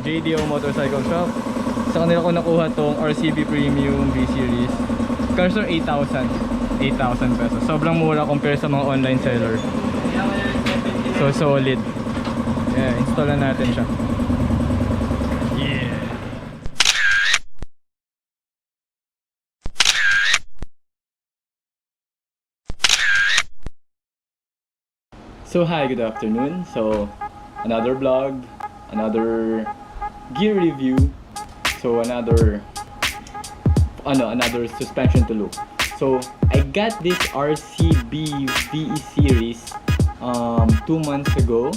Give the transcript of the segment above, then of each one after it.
JDO Motorcycle Shop. Sa kanila ko nakuha tong RCB Premium V-Series. Cars are 8,000 pesos. Sobrang mura compare sa mga online seller. So solid. Yeah, install na natin siya. Yeah. So hi, good afternoon. So another vlog, another gear review. So another suspension to look. So I got this RCB V-Series 2 months ago.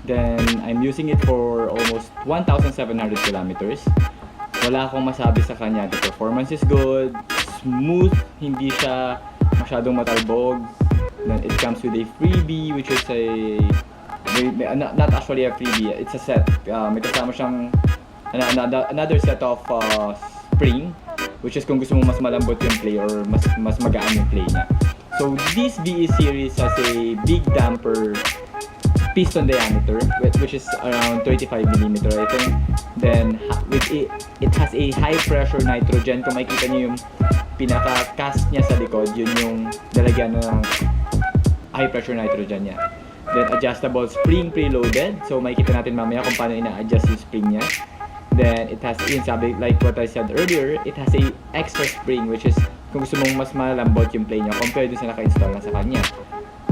Then I'm using it for almost 1,700 kilometers. Wala akong masabi sa kanya. The performance is good, smooth, hindi siya masyadong matalbog. Then it comes with a freebie, which is not actually a freebie, it's a set. May kasama siyang another set of spring, which is kung gusto mo mas malambot yung play or mas magaan yung play niya. So this VE series has a big damper piston diameter, which is around 35mm I think. Then it has a high pressure nitrogen. Kung makikita niyo yung pinaka-cast niya sa likod, yun yung lalagyan ng high pressure nitrogen niya. Then adjustable spring preloaded. So makikita natin mamaya kung paano ina-adjust yung spring niya. Then it has, yun sabi, like what I said earlier, it has a extra spring, which is kung gusto mong mas malambot yung play niya compared dun sa naka-install na sa kanya.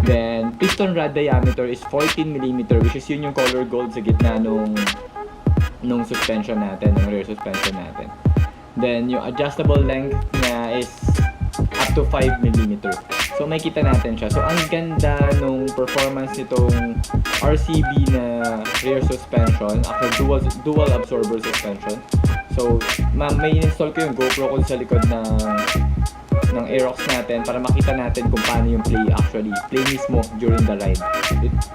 Then piston rod diameter is 14mm, which is yun yung color gold sa gitna nung suspension natin, nung rear suspension natin. Then yung adjustable length niya is up to 5mm. So makikita natin siya. So ang ganda nung performance nitong RCB na rear suspension, actually dual absorber suspension. So may install ko yung GoPro ko sa likod ng AEROX natin para makita natin kung paano yung play mismo during the ride.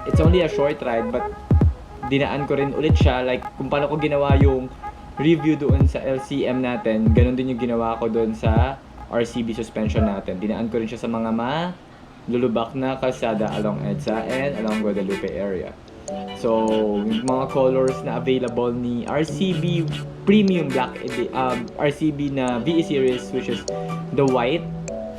It's only a short ride but dinaan ko rin ulit siya, like kung paano ko ginawa yung review doon sa LCM natin, ganun din yung ginawa ko doon sa RCB suspension natin. Dinaan ko rin siya sa mga malulubak na kalsada along EDSA and along Guadalupe area. So, yung mga colors na available ni RCB Premium Black RCB na VE series, which is the white,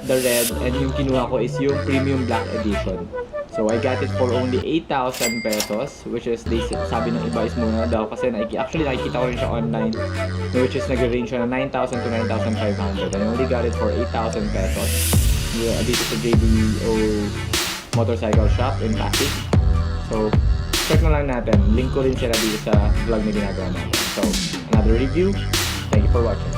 the red, and yung kinuha ko is yung Premium Black Edition. So, I got it for only 8,000 pesos, which is, sabi ng iba is muna daw kasi actually nakikita ko rin siya online, which is nag-range siya na 9,000 to 9,500. I only got it for 8,000 pesos. Dito sa JDO Motorcycle Shop in PASIG. So, check na lang natin. Link ko rin sila dito sa vlog na ginagawa natin. So, another review. Thank you for watching.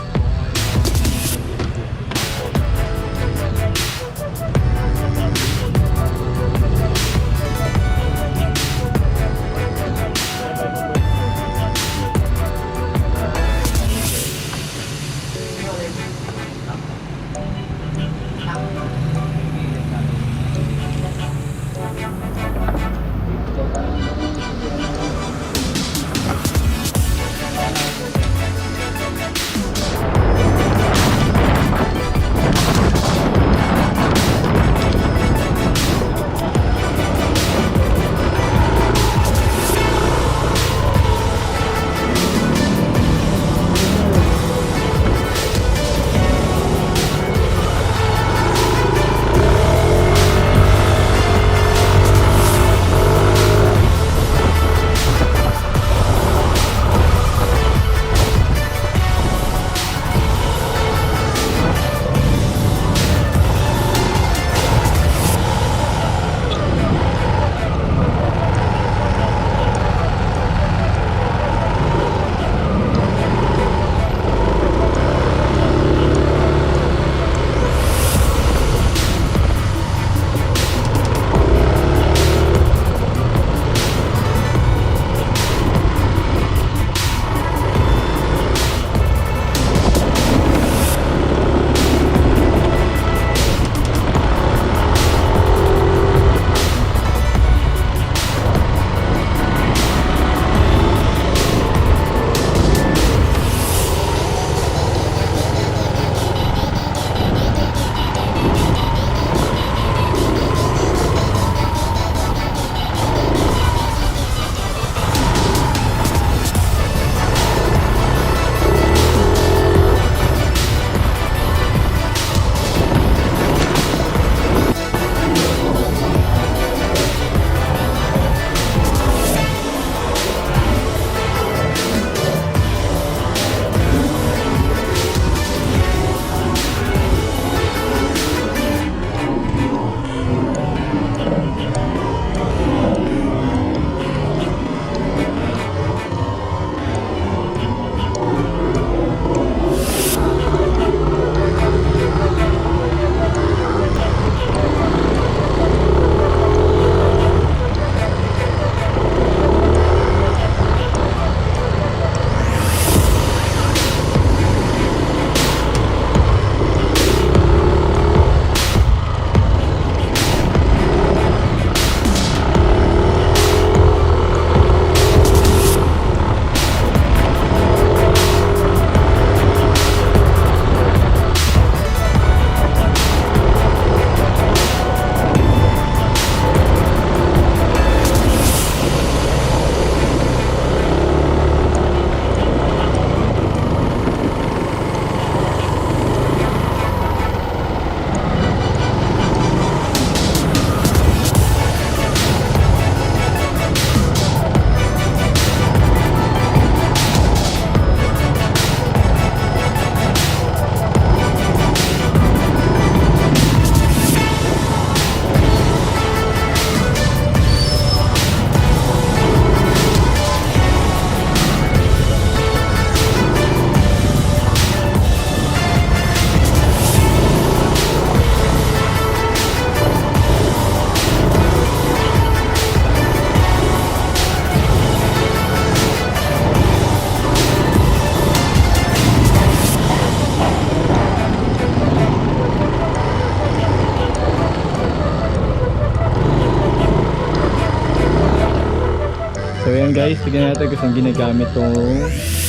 So yan guys, tignan natin kung saan ginagamit tong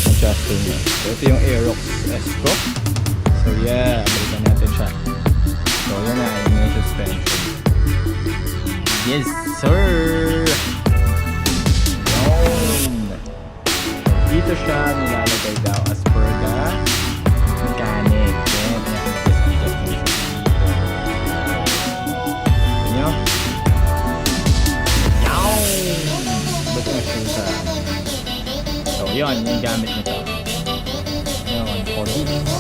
adjuster niya. So ito yung AEROX S ko. So yeah, balikan natin siya. So yan na, yung suspension. Yes sir! Yun! Dito siya nilalagay daw as per the mechanic. Yan, pinaka-adjust dito. Yan. So yun, yung gamit nito. Yun, 14.